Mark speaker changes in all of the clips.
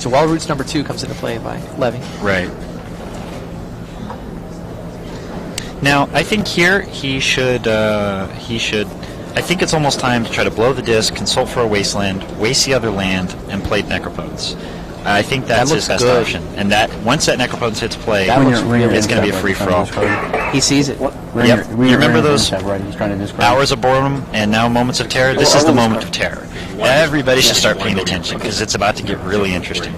Speaker 1: So Wild Roots number 2 comes into play by Levy.
Speaker 2: Right. Now, I think here he should, I think it's almost time to try to blow the disc, consult for a wasteland, waste the other land, and play Necropotence. I think that's his best option. And that once that Necropotence hits play, it's going to be a free-for-all.
Speaker 1: He sees it.
Speaker 2: Yep. You remember those hours of boredom and now moments of terror? This is the moment of terror. Everybody should start paying attention because it's about to get really interesting.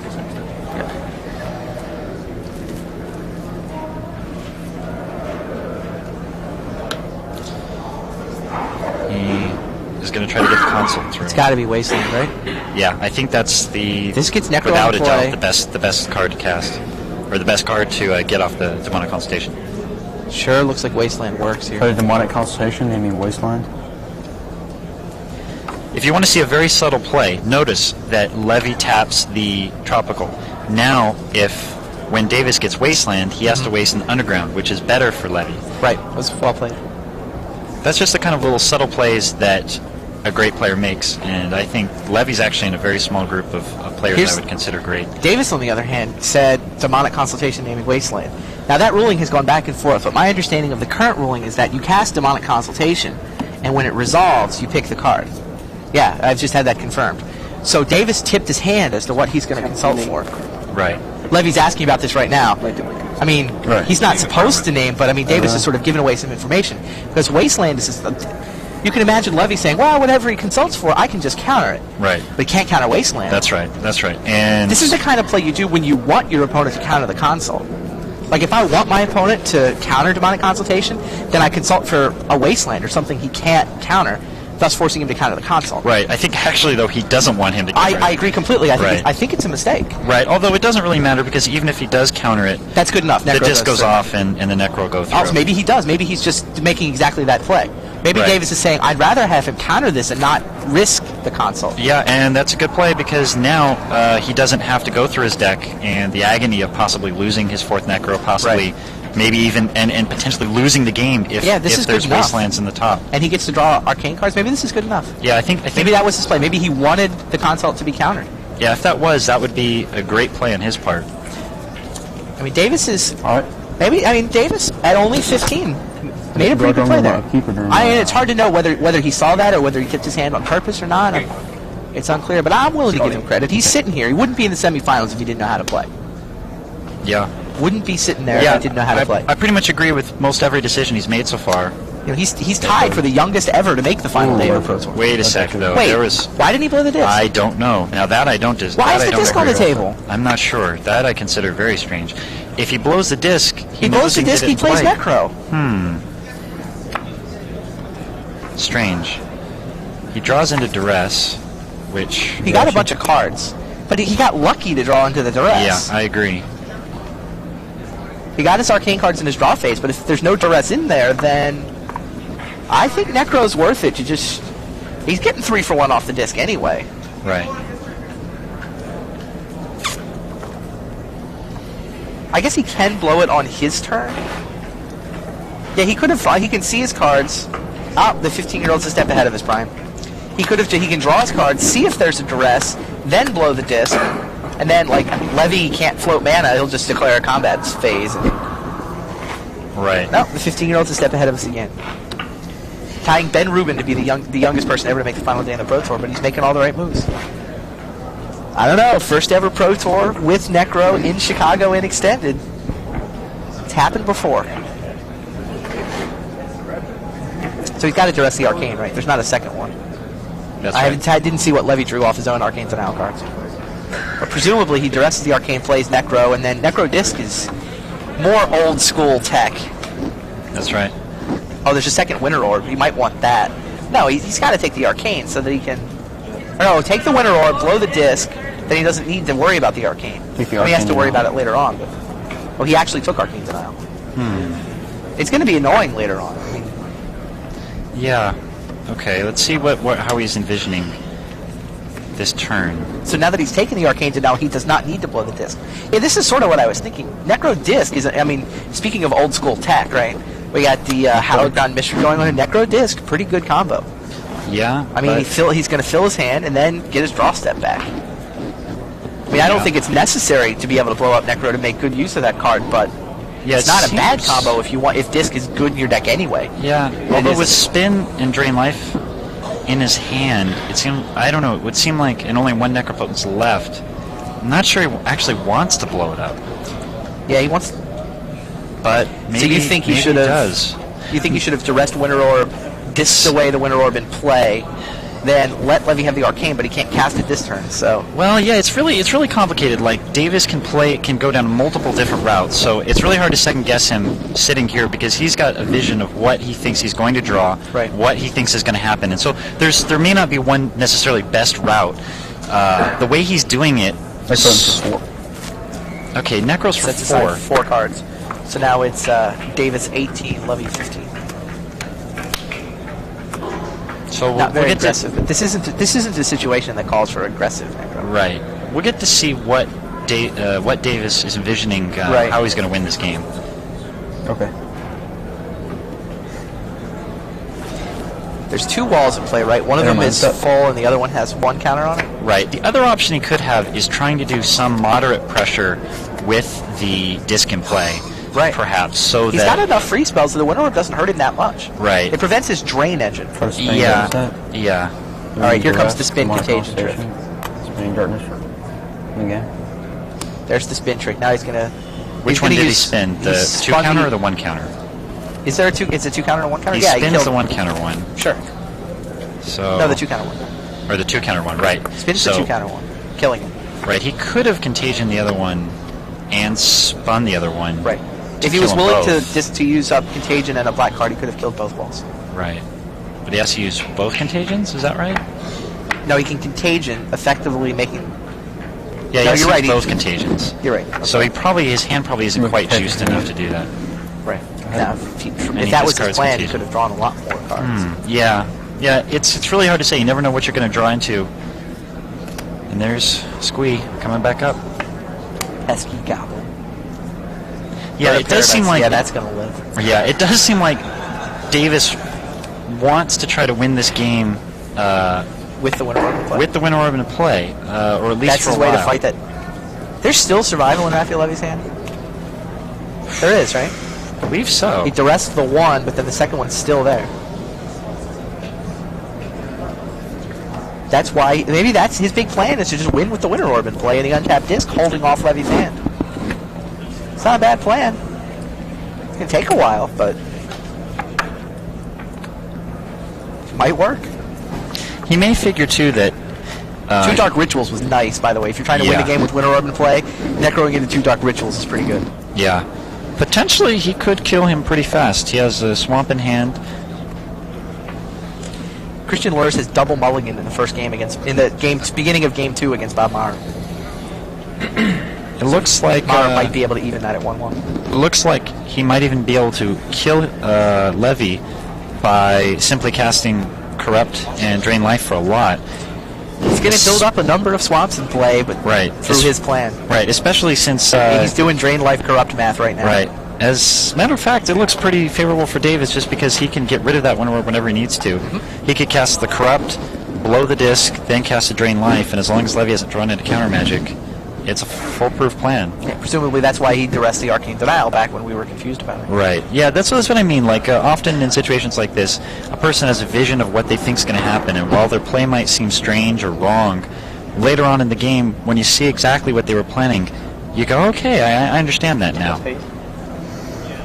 Speaker 2: Is going to try to get the console through.
Speaker 1: It's got to be Wasteland, right?
Speaker 2: Yeah, I think that's
Speaker 1: This gets Necro
Speaker 2: without a
Speaker 1: play.
Speaker 2: doubt the best card to cast, or the best card to get off the demonic consultation.
Speaker 1: Sure, looks like Wasteland works here.
Speaker 3: For the demonic consultation, you mean Wasteland?
Speaker 2: If you want to see a very subtle play, notice that Levy taps the tropical. Now, when Davis gets Wasteland, he has to waste an underground, which is better for Levy.
Speaker 1: Right, it was well played.
Speaker 2: That's just the kind of little subtle plays that a great player makes, and I think Levy's actually in a very small group of players I would consider great.
Speaker 1: Davis, on the other hand, said demonic consultation naming Wasteland. Now that ruling has gone back and forth, but my understanding of the current ruling is that you cast demonic consultation, and when it resolves, you pick the card. Yeah, I've just had that confirmed. So Davis tipped his hand as to what he's going to consult for.
Speaker 2: Right.
Speaker 1: Levy's asking about this right now. I mean, he's not supposed to name, but I mean, Davis is sort of giving away some information. Because Wasteland is you can imagine Levy saying, well, whatever he consults for, I can just counter it.
Speaker 2: Right.
Speaker 1: But he can't counter Wasteland.
Speaker 2: That's right. And
Speaker 1: this is the kind of play you do when you want your opponent to counter the consult. Like, if I want my opponent to counter demonic consultation, then I consult for a Wasteland or something he can't counter, thus forcing him to counter the consult.
Speaker 2: Right. I think actually, though, he doesn't want him to counter it.
Speaker 1: I agree completely. I think it's a mistake.
Speaker 2: Right. Although it doesn't really matter because even if he does counter it,
Speaker 1: that's good enough.
Speaker 2: The disc goes off and the Necro go through.
Speaker 1: Also, maybe he does. Maybe he's just making exactly that play. Maybe Davis is saying, I'd rather have him counter this and not risk the console.
Speaker 2: Yeah, and that's a good play because now he doesn't have to go through his deck and the agony of possibly losing his 4th Necro, possibly maybe even and potentially losing the game if there's Wastelands in the top.
Speaker 1: And he gets to draw arcane cards. Maybe this is good enough.
Speaker 2: Yeah, I think
Speaker 1: maybe that was his play. Maybe he wanted the consult to be countered.
Speaker 2: Yeah, if that would be a great play on his part.
Speaker 1: I mean, Davis is... Davis, at only 15... made a pretty good play there. It's hard to know whether he saw that or whether he tipped his hand on purpose or not. It's unclear, but I'm willing to give him credit. He's sitting here. He wouldn't be in the semifinals if he didn't know how to play.
Speaker 2: Yeah.
Speaker 1: Wouldn't be sitting there if he didn't know how to play.
Speaker 2: I pretty much agree with most every decision he's made so far.
Speaker 1: You know, he's tied for the youngest ever to make the final day of the Pro Tour.
Speaker 2: Wait a sec, though.
Speaker 1: Wait, why didn't he blow the disc?
Speaker 2: I don't know. Now that I don't...
Speaker 1: Why is the disc on the table?
Speaker 2: I'm not sure. That I consider very strange. If he blows the disc...
Speaker 1: He blows the disc, he plays Necro.
Speaker 2: Strange. He draws into Duress, which...
Speaker 1: He got a bunch of cards, but he got lucky to draw into the Duress.
Speaker 2: Yeah, I agree.
Speaker 1: He got his arcane cards in his draw phase, but if there's no Duress in there, then I think Necro's worth it to just... He's getting 3 for 1 off the disc anyway.
Speaker 2: Right.
Speaker 1: I guess he can blow it on his turn. Yeah, he could have... He can see his cards. The 15-year-old's a step ahead of his prime. He can draw his cards, see if there's a Duress, then blow the disc, and then, like, Levy can't float mana, he'll just declare a combat phase.
Speaker 2: Right.
Speaker 1: No, the 15-year-old's a step ahead of us again. Tying Ben Rubin to be the youngest person ever to make the final day in the Pro Tour, but he's making all the right moves. I don't know, first ever Pro Tour with Necro in Chicago in Extended. It's happened before. So he's got to Duress the Arcane, right? There's not a second one.
Speaker 2: That's right.
Speaker 1: I didn't see what Levy drew off his own Arcanes and Isle cards. But presumably he Duresses the Arcane, plays Necro, and then Necro Disc is more old school tech.
Speaker 2: That's right.
Speaker 1: Oh, there's a second Winter Orb. You might want that. No, he's got to take the Arcane so that he can... No, take the Winter Orb, blow the disc, then he doesn't need to worry about the Arcane. He has to worry about it later on. But, well, he actually took Arcane Denial. It's going to be annoying later on. I mean,
Speaker 2: yeah. Okay, let's see how he's envisioning this turn.
Speaker 1: So now that he's taken the Arcane Denial, he does not need to blow the disc. Yeah, this is sort of what I was thinking. Necro Disc is, I mean, speaking of old school tech, right? We got the Hallowed Ground Mystery going on, and Necro Disc, pretty good combo.
Speaker 2: Yeah.
Speaker 1: I mean, he's going to fill his hand and then get his draw step back. mean, I don't think it's necessary to be able to blow up Necro to make good use of that card, but
Speaker 2: Yeah,
Speaker 1: it's not a bad combo if Disc is good in your deck anyway.
Speaker 2: Yeah, although with Spin and Drain Life in his hand, it seemed, I don't know, it would seem like, and only one Necropotence left, I'm not sure he actually wants to blow it up.
Speaker 1: Yeah, he wants...
Speaker 2: But maybe,
Speaker 1: so you think he should have... You think he should have duressed Winter Orb, disced away the Winter Orb in play, then let Levy have the Arcane, but he can't cast it this turn, so...
Speaker 2: Well, yeah, it's really complicated. Like, Davis can go down multiple different routes, so it's really hard to second-guess him sitting here because he's got a vision of what he thinks he's going to draw, what he thinks is going to happen. And so there may not be one necessarily best route. The way he's doing it... Okay, Necro's for 4.
Speaker 1: 4 cards. So now it's Davis 18, Levy 15.
Speaker 2: So
Speaker 1: not very aggressive, but this isn't a situation that calls for aggressive Necro.
Speaker 2: Right. We'll get to see what Davis is envisioning, how he's going to win this game.
Speaker 3: Okay.
Speaker 1: There's 2 walls in play, right? One of them is full, and the other one has 1 counter on it.
Speaker 2: Right. The other option he could have is trying to do some moderate pressure with the Disc in play.
Speaker 1: Right.
Speaker 2: Perhaps. So
Speaker 1: he's got enough free spells, so the Winter Orb doesn't hurt him that much.
Speaker 2: Right.
Speaker 1: It prevents his Drain Engine.
Speaker 2: Yeah.
Speaker 1: All right, here comes the Spin Contagion trick.
Speaker 3: Spinning Darkness again.
Speaker 1: There's the Spin trick. Now he's going to...
Speaker 2: Which one did he spin? The 2 counter or the 1 counter?
Speaker 1: Is there a 2? It's a 2 counter and a 1 counter?
Speaker 2: He spins the 1 counter one.
Speaker 1: Sure.
Speaker 2: So...
Speaker 1: No, the 2 counter one.
Speaker 2: Or the 2 counter one, right.
Speaker 1: Spins the 2 counter one, killing him.
Speaker 2: Right, he could have Contagion the other one and spun the other one.
Speaker 1: Right. If he was willing to use up Contagion and a black card, he could have killed both walls.
Speaker 2: Right. But he has to use both Contagions, is that right?
Speaker 1: No, he can Contagion, effectively making...
Speaker 2: Yeah, no, you're right. Both Contagions.
Speaker 1: You're right. Okay.
Speaker 2: So his hand probably isn't quite juiced enough to do that.
Speaker 1: Right. Now, if that was his plan, he could have drawn a lot more cards.
Speaker 2: Yeah. Yeah, it's really hard to say. You never know what you're going to draw into. And there's Squee coming back up.
Speaker 1: Pesky Goblin.
Speaker 2: Yeah, it does seem like...
Speaker 1: Yeah, that's going to live.
Speaker 2: Yeah, it does seem like Davis wants to try to win this game...
Speaker 1: with the Winter Orb in play.
Speaker 2: With the Winter Orb in play, or at least
Speaker 1: that's
Speaker 2: for a
Speaker 1: his way
Speaker 2: while.
Speaker 1: to fight that. There's still survival in Raphael Levy's hand? There is, right?
Speaker 2: I believe so.
Speaker 1: He duressed the 1, but then the second one's still there. That's why... Maybe that's his big plan, is to just win with the Winter Orb in play and the untapped Disc holding off Levy's hand. It's not a bad plan. It's going to take a while, but... it might work.
Speaker 2: He may figure, too, that...
Speaker 1: 2 Dark Rituals was nice, by the way. If you're trying to win the game with Winter Orb in play, Necroing into 2 Dark Rituals is pretty good.
Speaker 2: Yeah. Potentially, he could kill him pretty fast. He has a Swamp in hand.
Speaker 1: Christian Lurs has double mulligan in the first game beginning of game 2 against Bob Maher.
Speaker 2: It looks like
Speaker 1: Maher might be able to even that at 1-1.
Speaker 2: It looks like he might even be able to kill Levy by simply casting Corrupt and Drain Life for a lot.
Speaker 1: He's going to build up a number of swamps in play, but through his plan.
Speaker 2: Right, especially since...
Speaker 1: he's doing Drain Life Corrupt math right now.
Speaker 2: Right. As a matter of fact, it looks pretty favorable for Davis just because he can get rid of that Winter Orb whenever he needs to. He could cast the Corrupt, blow the Disc, then cast a Drain Life, and as long as Levy hasn't drawn into counter magic, it's a foolproof plan.
Speaker 1: Yeah, presumably that's why he duressed the Arcane Denial back when we were confused about it.
Speaker 2: Right. Yeah, that's what I mean. Like, often in situations like this, a person has a vision of what they think is going to happen, and while their play might seem strange or wrong, later on in the game, when you see exactly what they were planning, you go, okay, I understand that now.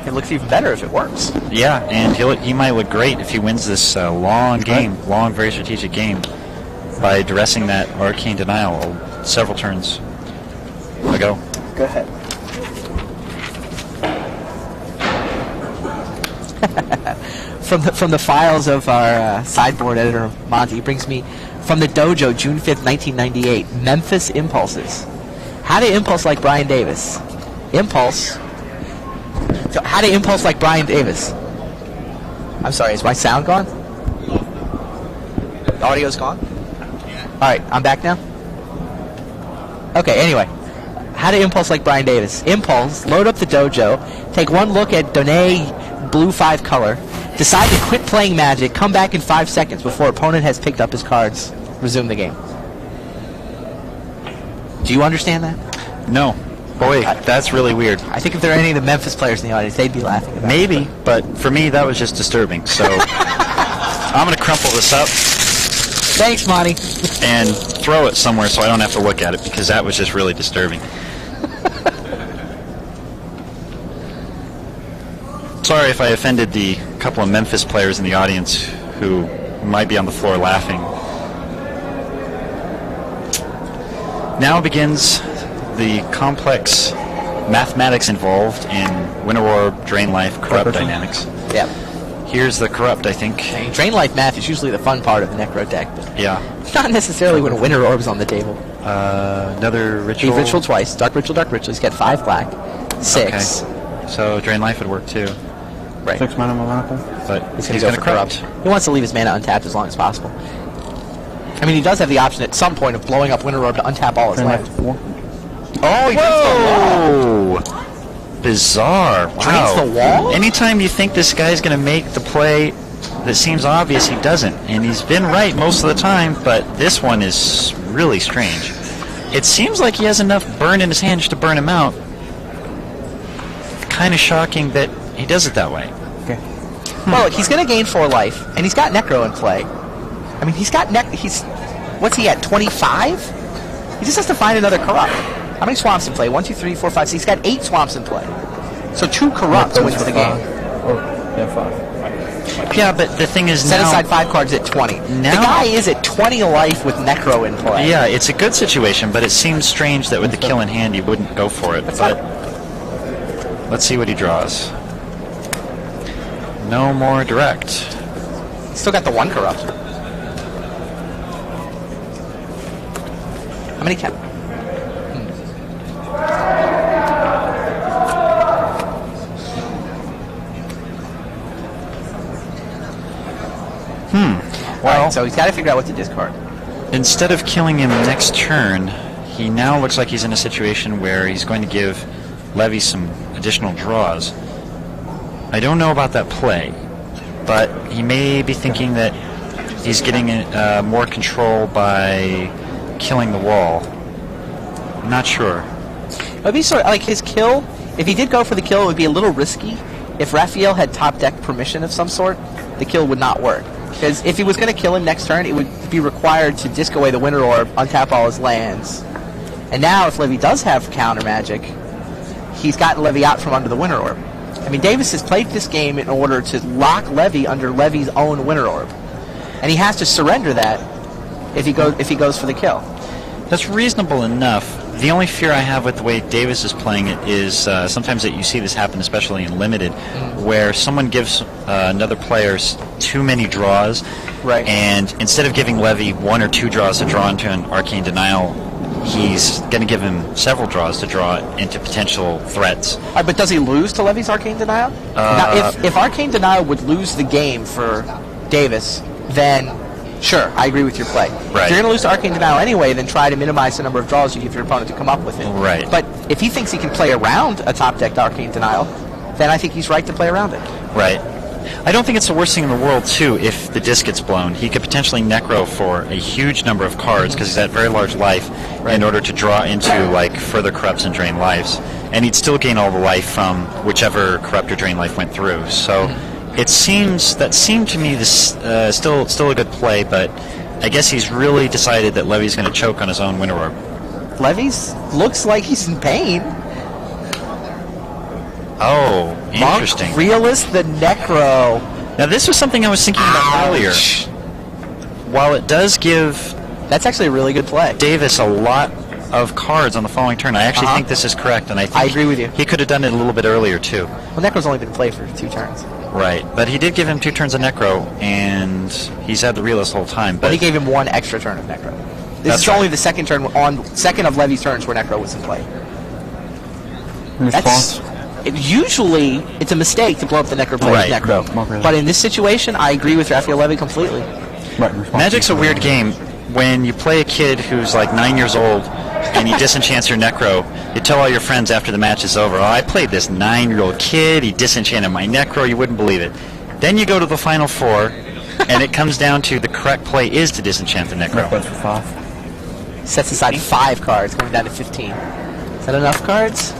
Speaker 1: It looks even better if it works.
Speaker 2: Yeah, and he might look great if he wins this long game, long, very strategic game, by duressing that Arcane Denial several turns ago.
Speaker 1: Go ahead. From the files of our sideboard editor, Monty, brings me from the dojo, June 5th, 1998, Memphis Impulses. How to impulse like Brian Davis. Impulse. So how to impulse like Brian Davis. I'm sorry, is my sound gone? The audio's gone? Alright, I'm back now? Okay, anyway. How to impulse like Brian Davis. Impulse, load up the dojo, take one look at Donay blue 5 color, decide to quit playing Magic, come back in 5 seconds before opponent has picked up his cards, resume the game. Do you understand that?
Speaker 2: No. Boy, that's really weird.
Speaker 1: I think if there are any of the Memphis players in the audience, they'd be laughing about it.
Speaker 2: Maybe, but for me, that was just disturbing. So I'm going to crumple this up
Speaker 1: Thanks, Monty.
Speaker 2: and throw it somewhere so I don't have to look at it, because that was just really disturbing. Sorry if I offended the couple of Memphis players in the audience who might be on the floor laughing. Now begins the complex mathematics involved in winter orb, drain life, corrupt dynamics.
Speaker 1: Yeah.
Speaker 2: Here's the corrupt, I think.
Speaker 1: Drain life math is usually the fun part of the Necro deck, but
Speaker 2: Yeah.
Speaker 1: not necessarily when a winter orb's on the table.
Speaker 2: Another ritual.
Speaker 1: He ritual twice. Dark ritual, dark ritual. He's got 5 black. 6.
Speaker 2: Okay. So drain life would work too,
Speaker 1: Right.
Speaker 3: 6 mana Monaco.
Speaker 2: but
Speaker 1: He's
Speaker 2: he's
Speaker 1: going
Speaker 2: going
Speaker 1: to
Speaker 2: to
Speaker 1: go for
Speaker 2: corrupt.
Speaker 1: corrupt. He wants to leave his mana untapped as long as possible. I mean, he does have the option at some point of blowing up Winter Orb to untap all his
Speaker 3: Drain
Speaker 1: land.
Speaker 3: life 4.
Speaker 1: Oh, he
Speaker 2: Whoa! Bizarre. Wow.
Speaker 1: Drains the wall?
Speaker 2: Anytime you think this guy's going to make the play that seems obvious, he doesn't. And he's been right most of the time, but this one is really strange. It seems like he has enough burn in his hand just to burn him out. Kind of shocking that he does it that way.
Speaker 3: Okay.
Speaker 1: Well, look, he's going to gain 4 life, and he's got Necro in play. I mean, he's got what's he at, 25? He just has to find another corrupt. How many swamps in play? 1, 2, 3, 4, 5, 6. He's got 8 swamps in play. So 2 corrupts wins the game.
Speaker 3: Oh, yeah, 5.
Speaker 2: Yeah, but the thing is
Speaker 1: Set
Speaker 2: now...
Speaker 1: aside 5 cards at 20. The
Speaker 2: Now-
Speaker 1: guy is at 20 life with Necro in play.
Speaker 2: Yeah, it's a good situation, but it seems strange that with the kill in hand he wouldn't go for it. But let's see what he draws. No more direct.
Speaker 1: He's still got the 1 corrupt. How many cap?
Speaker 2: Well,
Speaker 1: Right, so he's got to figure out what to discard.
Speaker 2: instead of killing him next turn, he now looks like he's in a situation where he's going to give Levy some additional draws. I don't know about that play, but he may be thinking that he's getting more control by killing the wall. I'm not sure.
Speaker 1: It would be sort of like his kill. If he did go for the kill, it would be a little risky. If Raphael had top deck permission of some sort, the kill would not work. Because if he was going to kill him next turn, it would be required to disc away the Winter Orb, untap all his lands. And now, if Levy does have counter magic, he's gotten Levy out from under the Winter Orb. I mean, Davis has played this game in order to lock Levy under Levy's own Winter Orb, and he has to surrender that if he goes for the kill.
Speaker 2: That's reasonable enough. The only fear I have with the way Davis is playing it is sometimes that you see this happen, especially in Limited, where someone gives another player too many draws,
Speaker 1: Right.
Speaker 2: and instead of giving Levy 1 or 2 draws to draw into an Arcane Denial, he's going to give him several draws to draw into potential threats.
Speaker 1: But does he lose to Levy's Arcane Denial? Now, if Arcane Denial would lose the game for Davis, then sure, I agree with your play. If
Speaker 2: Right.
Speaker 1: you're going to lose to Arcane Denial anyway, then try to minimize the number of draws you give your opponent to come up with it.
Speaker 2: Right.
Speaker 1: But if he thinks he can play around a top-decked Arcane Denial, then I think he's right to play around it.
Speaker 2: Right. I don't think it's the worst thing in the world, too, if the disc gets blown. He could potentially necro for a huge number of cards because he's at very large life in order to draw into, like, further corrupts and drain lives. And he'd still gain all the life from whichever corrupt or drain life went through. So it seemed to me this still a good play, but I guess he's really decided that Levy's going to choke on his own Winter Orb.
Speaker 1: Levy's looks like he's in pain.
Speaker 2: Oh, interesting.
Speaker 1: Monk Realist the Necro.
Speaker 2: Now, this was something I was thinking about earlier.
Speaker 1: Ouch.
Speaker 2: While it does give
Speaker 1: That's actually a really good play.
Speaker 2: Davis a lot of cards on the following turn, I actually think this is correct, and I think
Speaker 1: I agree with you.
Speaker 2: he could have done it a little bit earlier, too.
Speaker 1: Well, Necro's only been played for 2 turns.
Speaker 2: Right, but he did give him 2 turns of Necro, and he's had the realist the whole time. But
Speaker 1: Well, he gave him 1 extra turn of Necro. This
Speaker 2: That's
Speaker 1: is
Speaker 2: right.
Speaker 1: only the second turn second of Levy's turns where Necro was in play.
Speaker 3: Response.
Speaker 1: Usually, it's a mistake to blow up the Necro play
Speaker 2: Right.
Speaker 1: with Necro.
Speaker 3: No, not really.
Speaker 1: But in this situation, I agree with Raphael Levy completely.
Speaker 3: Right, response.
Speaker 2: Magic's a weird game. When you play a kid who's like 9 years old and you disenchant your Necro, you tell all your friends after the match is over, oh, I played this 9-year-old kid, he disenchanted my Necro, you wouldn't believe it. Then you go to the Final Four, and it comes down to the correct play is to disenchant the Necro.
Speaker 3: Request for 5.
Speaker 1: Sets aside 5 cards, going down to 15. Is that enough cards?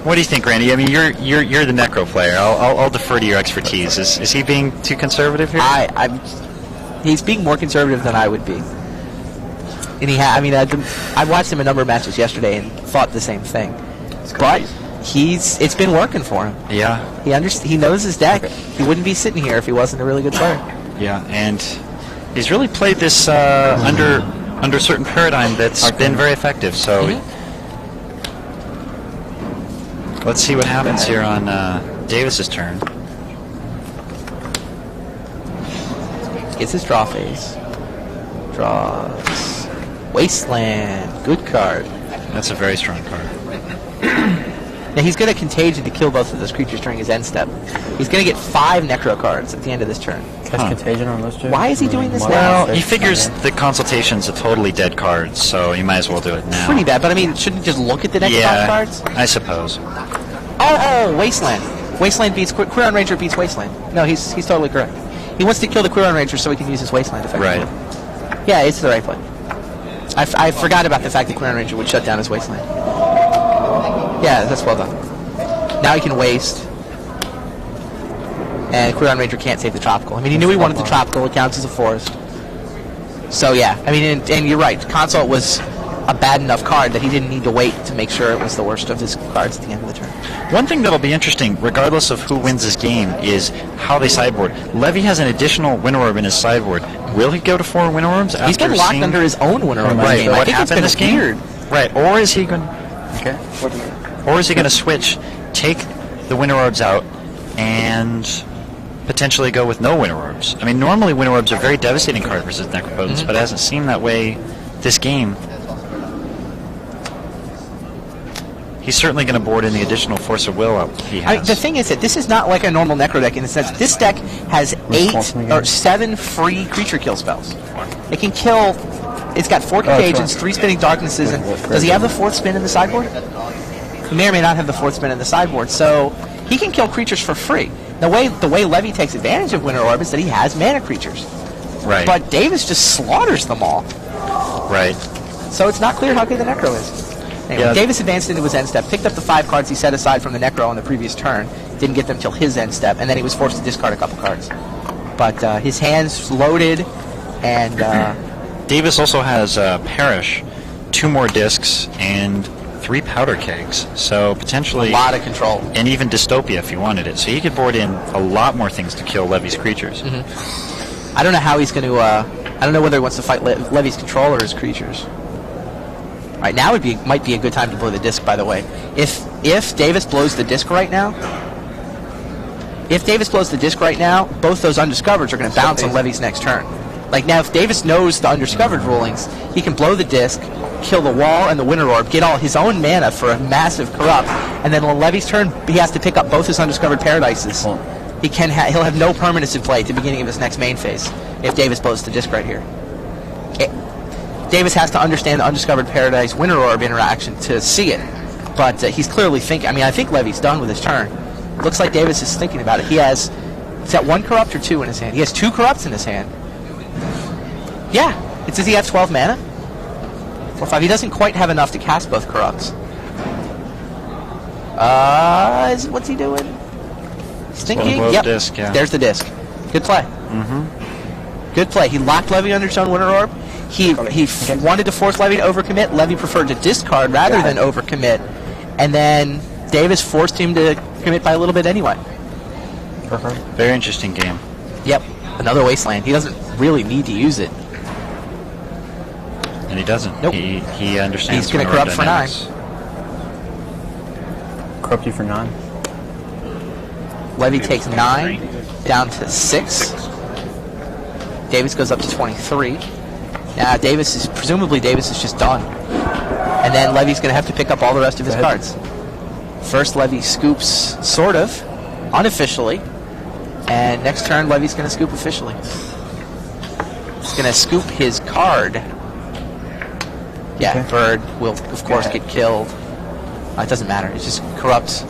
Speaker 2: What do you think, Randy? I mean, you're the Necro player. I'll defer to your expertise. Is he being too conservative here?
Speaker 1: He's being more conservative than I would be. And I watched him a number of matches yesterday and thought the same thing. But it's been working for him.
Speaker 2: Yeah.
Speaker 1: He knows his deck. He wouldn't be sitting here if he wasn't a really good player.
Speaker 2: Yeah, and he's really played this under a certain paradigm that's been very effective. So let's see what happens here on Davis's turn.
Speaker 1: Gets his draw phase. Draws. Wasteland. Good card.
Speaker 2: That's a very strong card.
Speaker 1: Now he's going to Contagion to kill both of those creatures during his end step. He's going to get 5 Necro cards at the end of this turn.
Speaker 3: Cast Contagion on those two?
Speaker 1: Why is he doing this now?
Speaker 2: Well, he figures the Consultation's a totally dead card, so you might as well do it now.
Speaker 1: Pretty bad, but I mean, shouldn't he just look at the next 5 cards?
Speaker 2: I suppose.
Speaker 1: Oh, Wasteland. Wasteland beats Quirion Ranger beats Wasteland. No, he's totally correct. He wants to kill the Quirion Ranger so he can use his Wasteland effectively.
Speaker 2: Right.
Speaker 1: Yeah, it's the right play. I forgot about the fact that Quirion Ranger would shut down his Wasteland. Yeah, that's well done. Now he can waste. And Quirion Ranger can't save the Tropical. I mean, he knew he wanted the Tropical. It counts as a forest. So, yeah. I mean, and you're right. Consult was a bad enough card that he didn't need to wait to make sure it was the worst of his cards at the end of the turn.
Speaker 2: One thing that'll be interesting, regardless of who wins this game, is how they sideboard. Levy has an additional Winter Orb in his sideboard. Will he go to 4 Winter Orbs after
Speaker 1: He's been locked under his own Winter Orb.
Speaker 2: Right.
Speaker 1: I
Speaker 2: What
Speaker 1: think
Speaker 2: happened
Speaker 1: it's been
Speaker 2: this
Speaker 1: weird.
Speaker 2: game? Right. Or is he going? Okay. Or is he going to switch, take the Winter Orbs out, and potentially go with no Winter Orbs? I mean, normally Winter Orbs are a very devastating card versus Necropotence, but it hasn't seemed that way this game. He's certainly going to board in the additional Force of Will he has.
Speaker 1: The thing is that this is not like a normal Necro deck in the sense this deck has 8 or 7 free creature kill spells. It can kill. It's got 4 Contagions, 3 Spinning Darknesses, and does he have the 4th spin in the sideboard? He may or may not have the 4th spin in the sideboard, so he can kill creatures for free. The way Levy takes advantage of Winter Orb is that he has mana creatures.
Speaker 2: Right.
Speaker 1: But Davis just slaughters them all.
Speaker 2: Right.
Speaker 1: So it's not clear how good the Necro is. Anyway, Davis advanced into his end step, picked up the 5 cards he set aside from the Necro on the previous turn, didn't get them till his end step, and then he was forced to discard a couple cards. But his hand's loaded, and
Speaker 2: Davis also has Perish, 2 more discs, and 3 powder kegs, so potentially
Speaker 1: a lot of control.
Speaker 2: And even Dystopia if you wanted it. So he could board in a lot more things to kill Levy's creatures.
Speaker 1: I don't know how he's going to. I don't know whether he wants to fight Levy's control or his creatures. Right now might be a good time to blow the disc. By the way, if Davis blows the disc right now, both those undiscovereds are going to bounce on Levy's next turn. Like now, if Davis knows the undiscovered rulings, he can blow the disc, kill the wall and the Winter Orb, get all his own mana for a massive corrupt, and then on Levy's turn, he has to pick up both his undiscovered paradises. He'll have no permanence in play at the beginning of his next main phase if Davis blows the disc right here. Davis has to understand the undiscovered paradise Winter Orb interaction to see it, but he's clearly thinking. I mean, I think Levy's done with his turn. Looks like Davis is thinking about it. He has, is that 1 corrupt or 2 in his hand? He has 2 corrupts in his hand. Yeah. Does he have 12 mana? 4, 5. He doesn't quite have enough to cast both corrupts. What's he doing? He's thinking. Yep.
Speaker 2: Disc, yeah.
Speaker 1: There's the disc. Good play. Good play. He locked Levy under his own Winter Orb. He wanted to force Levy to overcommit. Levy preferred to discard rather than overcommit. And then Davis forced him to commit by a little bit anyway.
Speaker 2: Very interesting game.
Speaker 1: Yep. Another Wasteland. He doesn't really need to use it.
Speaker 2: And he doesn't.
Speaker 1: Nope.
Speaker 2: He understands.
Speaker 1: He's going to corrupt for 9.
Speaker 3: Corrupt you for 9.
Speaker 1: Levy takes 9 down to 6. Davis goes up to 23. Now presumably Davis is just done. And then Levy's going to have to pick up all the rest of his cards. First Levy scoops, sort of, unofficially. And next turn Levy's going to scoop officially. He's going to scoop his card. Yeah, Bird will of course get killed. It doesn't matter, it just corrupts.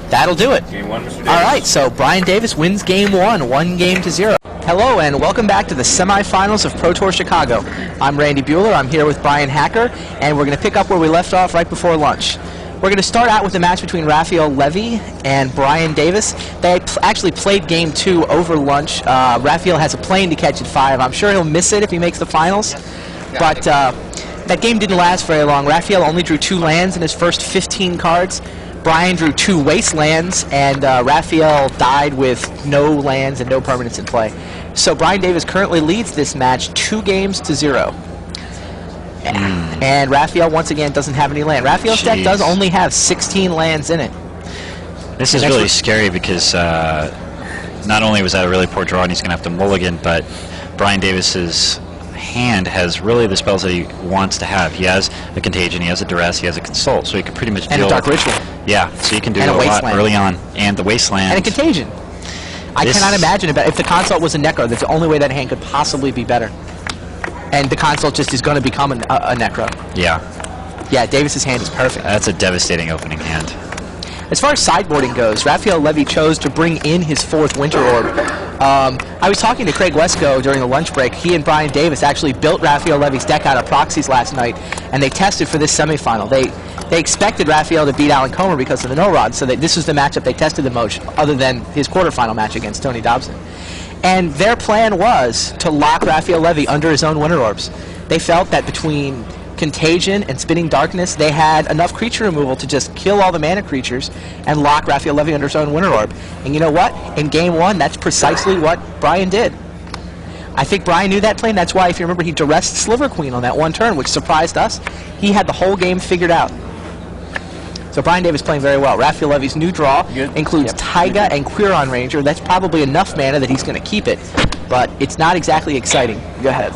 Speaker 1: That'll do it.
Speaker 4: Game 1, Mr. Davis.
Speaker 1: All right, so Brian Davis wins game 1, 1-0. Hello, and welcome back to the semifinals of Pro Tour Chicago. I'm Randy Bueller. I'm here with Brian Hacker, and we're going to pick up where we left off right before lunch. We're going to start out with the match between Raphael Levy and Brian Davis. They actually played game 2 over lunch. Raphael has a plane to catch at 5. I'm sure he'll miss it if he makes the finals. But that game didn't last very long. Raphael only drew 2 lands in his first 15 cards. Brian drew 2 wastelands, and Raphael died with no lands and no permanents in play. So Brian Davis currently leads this match 2-0. And Raphael, once again, doesn't have any land. Raphael's deck does only have 16 lands in it.
Speaker 2: This is really scary because not only was that a really poor draw and he's going to have to mulligan, but Brian Davis's hand has really the spells that he wants to have. He has a Contagion, he has a Duress, he has a Consult, so he could pretty much deal
Speaker 1: and a Dark Ritual.
Speaker 2: Yeah, so you can do a lot early on. And the Wasteland.
Speaker 1: And a Contagion. I cannot imagine it. If the Consult was a Necro, that's the only way that hand could possibly be better. And the Consult just is going to become a Necro.
Speaker 2: Yeah.
Speaker 1: Yeah, Davis's hand is perfect.
Speaker 2: That's a devastating opening hand.
Speaker 1: As far as sideboarding goes, Raphael Levy chose to bring in his 4th Winter Orb. I was talking to Craig Wesco during the lunch break. He and Brian Davis actually built Raphael Levy's deck out of proxies last night, and they tested for this semifinal. They expected Raphael to beat Alan Comer because of the no-rod, so this was the matchup they tested the most, other than his quarterfinal match against Tony Dobson. And their plan was to lock Raphael Levy under his own Winter Orbs. They felt that between Contagion and Spinning Darkness, they had enough creature removal to just kill all the mana creatures and lock Raphael Levy under his own Winter Orb. And you know what? In game 1, that's precisely what Brian did. I think Brian knew that plan. That's why, if you remember, he duressed Sliver Queen on that one turn, which surprised us. He had the whole game figured out. So Brian Davis playing very well. Raphael Levy's new draw includes Taiga and Quiron Ranger. That's probably enough mana that he's going to keep it, but it's not exactly exciting. Go ahead.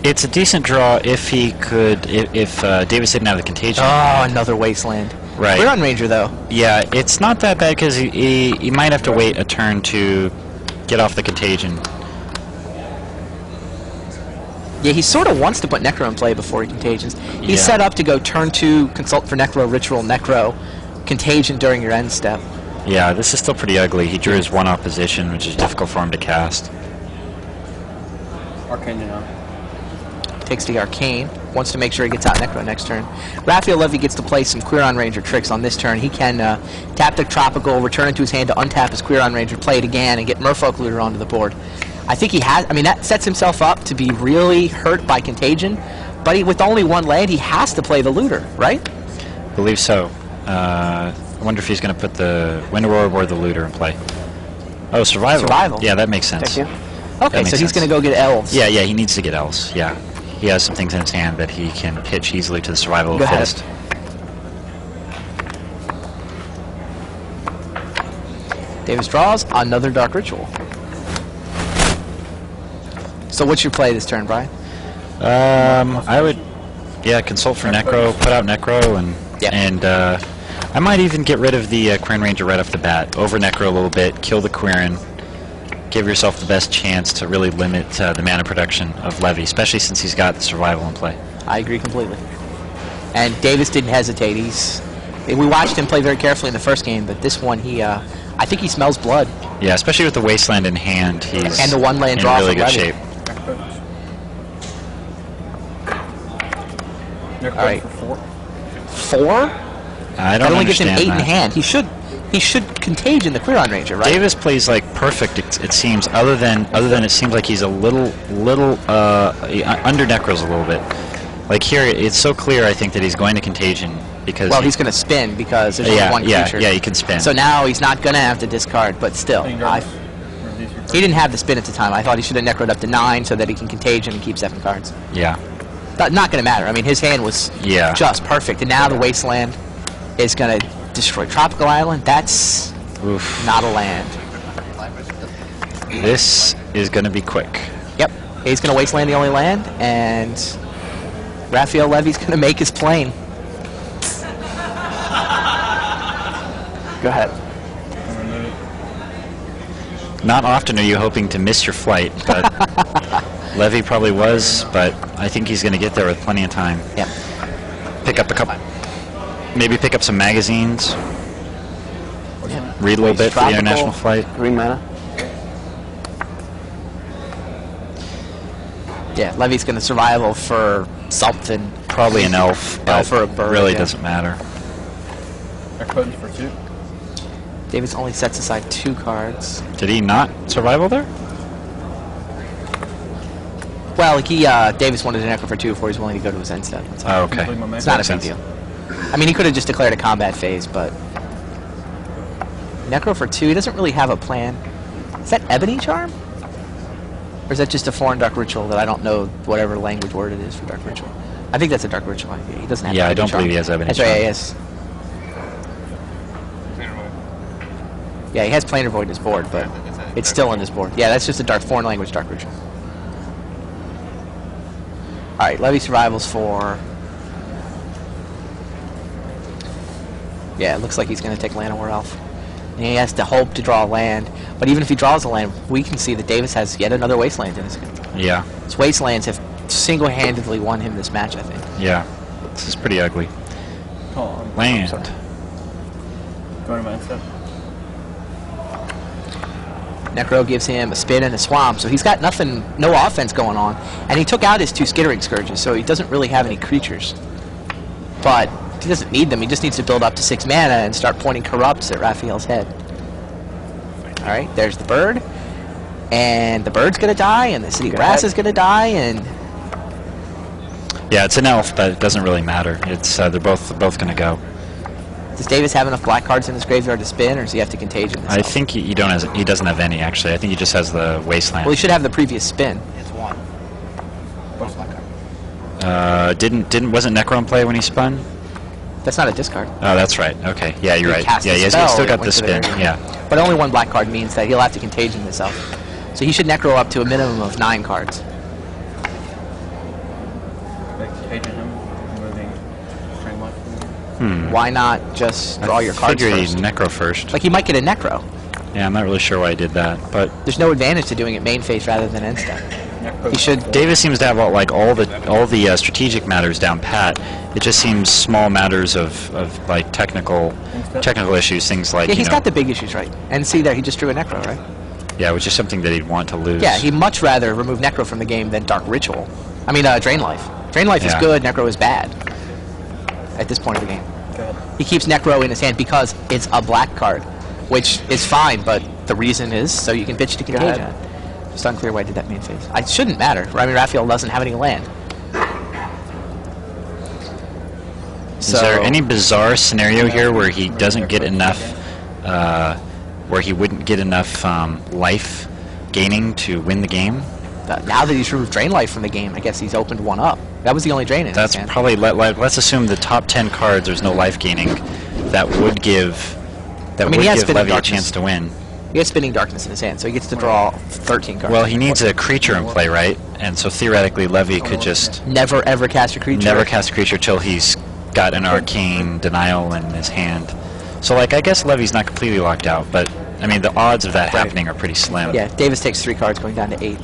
Speaker 2: It's a decent draw if he could, if Davis didn't have the Contagion.
Speaker 1: Oh, another Wasteland.
Speaker 2: Right.
Speaker 1: Quiron Ranger, though.
Speaker 2: Yeah, it's not that bad because he might have to wait a turn to get off the Contagion.
Speaker 1: Yeah, he sort of wants to put Necro in play before he Contagions. He's set up to go turn 2, Consult for Necro, Ritual, Necro, Contagion during your end step.
Speaker 2: Yeah, this is still pretty ugly. He drew his 1 opposition, which is difficult for him to cast.
Speaker 3: Arcane,
Speaker 1: Takes the Arcane. Wants to make sure he gets out Necro next turn. Raphael Levy gets to play some Quiron Ranger tricks on this turn. He can tap the Tropical, return it to his hand to untap his Quiron Ranger, play it again, and get Merfolk Looter onto the board. I think he has. I mean, that sets himself up to be really hurt by Contagion, but with only 1 land, he has to play the Looter, right?
Speaker 2: I believe so. I wonder if he's going to put the Winter Orb or the Looter in play. Oh, Survival.
Speaker 1: Survival.
Speaker 2: Yeah, that makes sense.
Speaker 1: Thank you. Okay, so he's going to go get Elves.
Speaker 2: Yeah, he needs to get Elves, yeah. He has some things in his hand that he can pitch easily to the Survival of the Fittest.
Speaker 1: Davis draws another Dark Ritual. So what's your play this turn, Brian?
Speaker 2: I would, Consult for Necro, put out Necro, and I might even get rid of the Quirin Ranger right off the bat. Over Necro a little bit, kill the Quirin, give yourself the best chance to really limit the mana production of Levy, especially since he's got the Survival in play.
Speaker 1: I agree completely. And Davis didn't hesitate. We watched him play very carefully in the first game, but this one, I think he smells blood.
Speaker 2: Yeah, especially with the Wasteland in hand, he's
Speaker 1: and the 1-land
Speaker 2: in
Speaker 1: draw
Speaker 2: really
Speaker 1: for
Speaker 2: good
Speaker 1: Levy.
Speaker 2: shape.
Speaker 3: All
Speaker 1: right. 4?
Speaker 2: I don't
Speaker 1: That only gives him
Speaker 2: understand
Speaker 1: 8 in hand. He should Contagion the Quiron Ranger, right?
Speaker 2: Davis plays like perfect. It seems. Other than it seems like he's a little under Necros a little bit. Like here, it's so clear. I think that he's going to Contagion because
Speaker 1: he's going to spin because there's only 1 creature.
Speaker 2: Yeah, he can spin.
Speaker 1: So now he's not going to have to discard, but still, he didn't have the spin at the time. I thought he should have Necroed up to 9 so that he can Contagion and keep 7 cards.
Speaker 2: Yeah.
Speaker 1: But not going to matter. I mean, his hand was just perfect, and now the Wasteland is going to destroy Tropical Island. That's not a land.
Speaker 2: This is going to be quick.
Speaker 1: Yep. He's going to Wasteland the only land, and Raphael Levy's going to make his plane. Go ahead.
Speaker 2: Not often are you hoping to miss your flight, but Levy probably was, but I think he's going to get there with plenty of time.
Speaker 1: Yeah.
Speaker 2: Pick up a couple, maybe pick up some magazines. Read a little bit for the
Speaker 1: Tropical.
Speaker 2: international flight.
Speaker 3: Green mana.
Speaker 1: Yeah, Levy's going to survival for something.
Speaker 2: Probably an elf, but
Speaker 1: Elf or a bird,
Speaker 2: really
Speaker 1: yeah.
Speaker 2: doesn't matter.
Speaker 3: Necropotence for 2.
Speaker 1: Davis only sets aside 2 cards.
Speaker 2: Did he not survival there?
Speaker 1: Well, Davis wanted a Necro for 2 before he's willing to go to his end step. That's all.
Speaker 2: Oh, okay.
Speaker 1: It's not a big
Speaker 2: Makes sense.
Speaker 1: deal. I mean, he could have just declared a combat phase, but Necro for 2, he doesn't really have a plan. Is that Ebony Charm? Or is that just a foreign Dark Ritual that I don't know whatever language word it is for Dark Ritual? I think that's a Dark Ritual. He doesn't have
Speaker 2: Yeah, I
Speaker 1: Ebony
Speaker 2: don't
Speaker 1: Charm.
Speaker 2: believe he has Ebony
Speaker 1: That's
Speaker 2: Charm.
Speaker 1: right, yes. Yeah, he has Planar Void in his board, but it's still in his board. Yeah, that's just a foreign language Dark Ritual. Alright, Levy survivals for... Yeah, it looks like he's going to take Llanowar Elf. And he has to hope to draw a land. But even if he draws a land, we can see that Davis has yet another Wasteland in his hand.
Speaker 2: Yeah,
Speaker 1: His Wastelands have single-handedly won him this match, I think.
Speaker 2: yeah. This is pretty ugly.
Speaker 3: Oh,
Speaker 2: Land.
Speaker 3: Going to my end step.
Speaker 1: Necro gives him a spin and a swamp, so he's got nothing, no offense going on. And he took out his 2 Skittering Scourges, so he doesn't really have any creatures. But he doesn't need them, he just needs to build up to 6 mana and start pointing Corrupts at Raphael's head. Alright, there's the bird. And the bird's gonna die, and the City Brass is gonna die, and...
Speaker 2: Yeah, it's an elf, but it doesn't really matter. It's they're both going to go.
Speaker 1: Does Davis have enough black cards in his graveyard to spin, or does he have to Contagion this
Speaker 2: I
Speaker 1: elf?
Speaker 2: think he doesn't have any actually. I think he just has the wasteland.
Speaker 1: Well, he should have the previous spin.
Speaker 4: It's 1. One black card.
Speaker 2: Wasn't Necro in play when he spun?
Speaker 1: That's not a discard.
Speaker 2: Oh, that's right. Okay, yeah, you're
Speaker 1: He
Speaker 2: right.
Speaker 1: cast
Speaker 2: Yeah,
Speaker 1: a
Speaker 2: he's
Speaker 1: spell,
Speaker 2: still
Speaker 1: it
Speaker 2: got
Speaker 1: went
Speaker 2: the
Speaker 1: to the
Speaker 2: spin.
Speaker 1: graveyard.
Speaker 2: Yeah,
Speaker 1: But only 1 black card means that he'll have to Contagion this elf. So he should Necro up to a minimum of 9 cards.
Speaker 3: Paging him, removing String Life from him.
Speaker 1: Why not just draw your cards
Speaker 2: Figured
Speaker 1: first?
Speaker 2: he'd Necro first.
Speaker 1: Like, he might get a Necro.
Speaker 2: Yeah, I'm not really sure why I did that, but
Speaker 1: There's no advantage to doing it main phase rather than end step.
Speaker 3: Necropotence
Speaker 1: He should...
Speaker 3: for
Speaker 2: Davis seems to have all the strategic matters down pat. It just seems small matters of like technical issues, things like
Speaker 1: Yeah, he's
Speaker 2: you know,
Speaker 1: got the big issues, right? And see there, he just drew a Necro, right?
Speaker 2: yeah, which is something that he'd want to lose.
Speaker 1: Yeah, he'd much rather remove Necro from the game than Dark Ritual. I mean, Drain Life. Drain Life is
Speaker 2: Yeah.
Speaker 1: good, Necro is bad. At this point of the game.
Speaker 3: Go ahead.
Speaker 1: He keeps Necro in his hand because it's a black card, which is fine, but the reason is so you can pitch to Contagion.
Speaker 3: ahead.
Speaker 1: Just unclear why I did that main phase. It shouldn't matter. I mean, Raphael doesn't have any land.
Speaker 2: Is there any bizarre scenario here where he doesn't get enough, where he wouldn't get enough life gaining to win the game?
Speaker 1: Now that he's removed Drain Life from the game, I guess he's opened 1 up. That was the only drain in
Speaker 2: That's
Speaker 1: his hand.
Speaker 2: probably let's assume the top 10 cards. There's no life gaining. That would give
Speaker 1: he has Spinning
Speaker 2: Levy a
Speaker 1: Darkness.
Speaker 2: chance to win.
Speaker 1: He has Spinning Darkness in his hand, so he gets to draw 13 cards.
Speaker 2: Well, he needs a creature in play, right? And so theoretically, Levy could just
Speaker 1: Never ever cast a creature.
Speaker 2: never cast a creature till he's got an arcane denial in his hand. So, like, I guess Levy's not completely locked out, but I mean, the odds of that happening are pretty slim.
Speaker 1: Yeah, Davis takes 3 cards, going down to 8.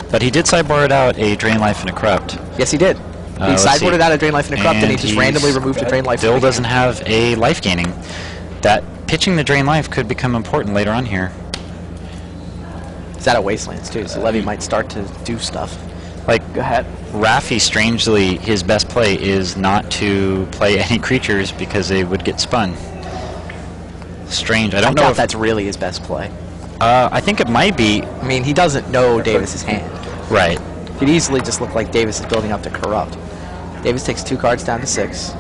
Speaker 2: But he did sideboard out a Drain Life and a Corrupt.
Speaker 1: Yes, he did. He
Speaker 2: Let's
Speaker 1: sideboarded
Speaker 2: see.
Speaker 1: out a Drain Life and a Corrupt, and he
Speaker 2: And
Speaker 1: just
Speaker 2: he's
Speaker 1: randomly removed a Drain Life.
Speaker 2: Still
Speaker 1: from the
Speaker 2: doesn't
Speaker 1: game.
Speaker 2: have a life gaining. That pitching the Drain Life could become important later on here.
Speaker 1: He's out of Wastelands, too, so Levy might start to do stuff.
Speaker 2: Like,
Speaker 1: Go ahead.
Speaker 2: Raffi, strangely, his best play is not to play any creatures because they would get spun. Strange. I
Speaker 1: I
Speaker 2: don't know
Speaker 1: doubt
Speaker 2: if
Speaker 1: that's really his best play.
Speaker 2: I think it might be.
Speaker 1: I mean, he doesn't know Davis's hand.
Speaker 2: Right.
Speaker 1: It could easily just look like Davis is building up to Corrupt. Davis takes 2 cards down to 6.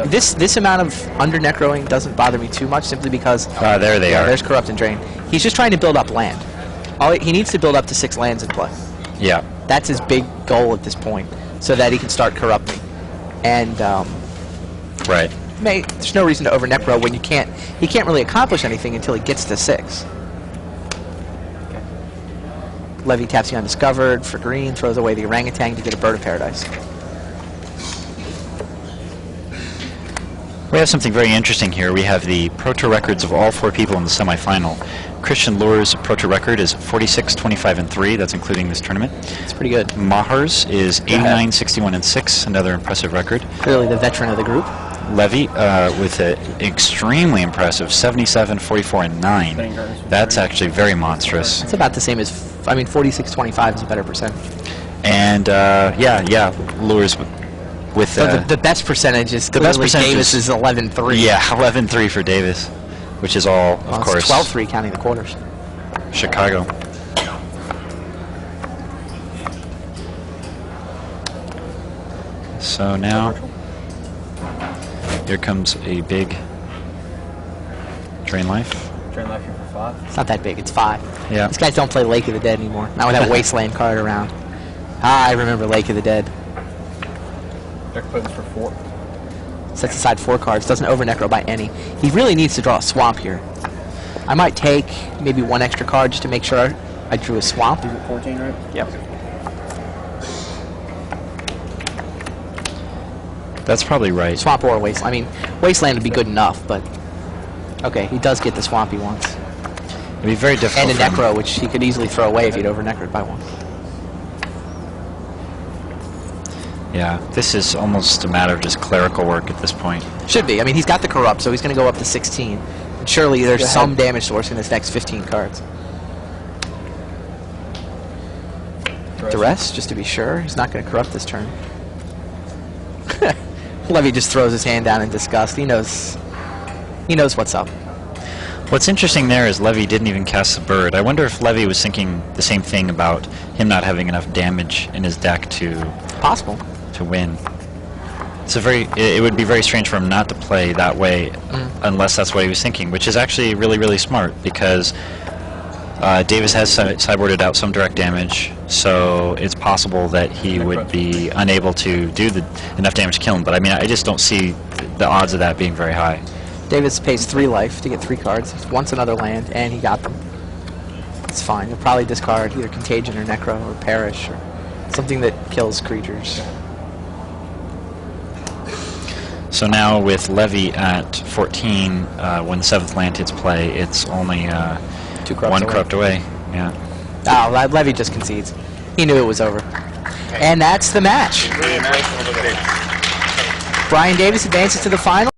Speaker 1: This amount of under necroing doesn't bother me too much, simply because
Speaker 2: There they are.
Speaker 1: there's Corrupt and Drain. He's just trying to build up land. He needs to build up to 6 lands in play.
Speaker 2: Yeah.
Speaker 1: That's his big goal at this point, so that he can start corrupting. And
Speaker 2: Right.
Speaker 1: there's no reason to over necro when he can't really accomplish anything until he gets to 6. Levy taps the Undiscovered for green, throws away the Orangutan to get a Bird of Paradise.
Speaker 2: We have something very interesting here. We have the Proto records of all 4 people in the semifinal. Christian Lure's Proto record is 46, 25, and 3. That's including this tournament.
Speaker 1: It's pretty good.
Speaker 2: Maher's is 89, 61, and 6. Another impressive record.
Speaker 1: Clearly the veteran of the group.
Speaker 2: Levy with an extremely impressive 77, 44, and 9. That's actually very monstrous.
Speaker 1: It's about the same as, 46-25 is a better percentage.
Speaker 2: And yeah, lures with
Speaker 1: So the best percentage is
Speaker 2: the best percentage
Speaker 1: Davis is 11-3.
Speaker 2: Yeah, 11-3 for Davis, which is all, of course,
Speaker 1: 12-3 counting the quarters.
Speaker 2: Chicago. So now, here comes a big drain life.
Speaker 3: Drain life here for 5.
Speaker 1: It's not that big. It's 5.
Speaker 2: Yeah.
Speaker 1: These guys don't play Lake of the Dead anymore. Not with that Wasteland card around. I remember Lake of the Dead.
Speaker 3: Necropotence for 4.
Speaker 1: Sets aside 4 cards. Doesn't over necro by any. He really needs to draw a swamp here. I might take maybe 1 extra card just to make sure I drew a swamp.
Speaker 3: 14, right?
Speaker 1: Yep.
Speaker 2: That's probably right.
Speaker 1: Swamp or Wasteland. I mean, Wasteland would be good enough, but okay, he does get the swamp he wants.
Speaker 2: It'd be very difficult.
Speaker 1: And a
Speaker 2: for him.
Speaker 1: necro, which he could easily throw away if he'd over necroed by 1.
Speaker 2: Yeah, this is almost a matter of just clerical work at this point.
Speaker 1: Should be. I mean, he's got the corrupt, so he's going to go up to 16. And surely there's some damage source in his next 15 cards. Duress, just to be sure. He's not going to corrupt this turn. Levy just throws his hand down in disgust. He knows what's up.
Speaker 2: What's interesting there is Levy didn't even cast the bird. I wonder if Levy was thinking the same thing about him not having enough damage in his deck to
Speaker 1: Possible.
Speaker 2: to win. It's a very. It would be very strange for him not to play that way, unless that's what he was thinking, which is actually really, really smart because Davis has sideboarded out some direct damage, so it's possible that he would be unable to do enough damage to kill him. But I mean, I just don't see the odds of that being very high.
Speaker 1: Davis pays 3 life to get 3 cards. He wants another land, and he got them. It's fine. He'll probably discard either Contagion or Necro or Perish or something that kills creatures.
Speaker 2: So now with Levy at 14, when the 7th land hits play, it's only
Speaker 1: 2 corrupts
Speaker 2: 1
Speaker 1: away.
Speaker 2: corrupt away. Yeah.
Speaker 1: Oh, Levy just concedes. He knew it was over. And that's the match. Brian Davis advances to the final.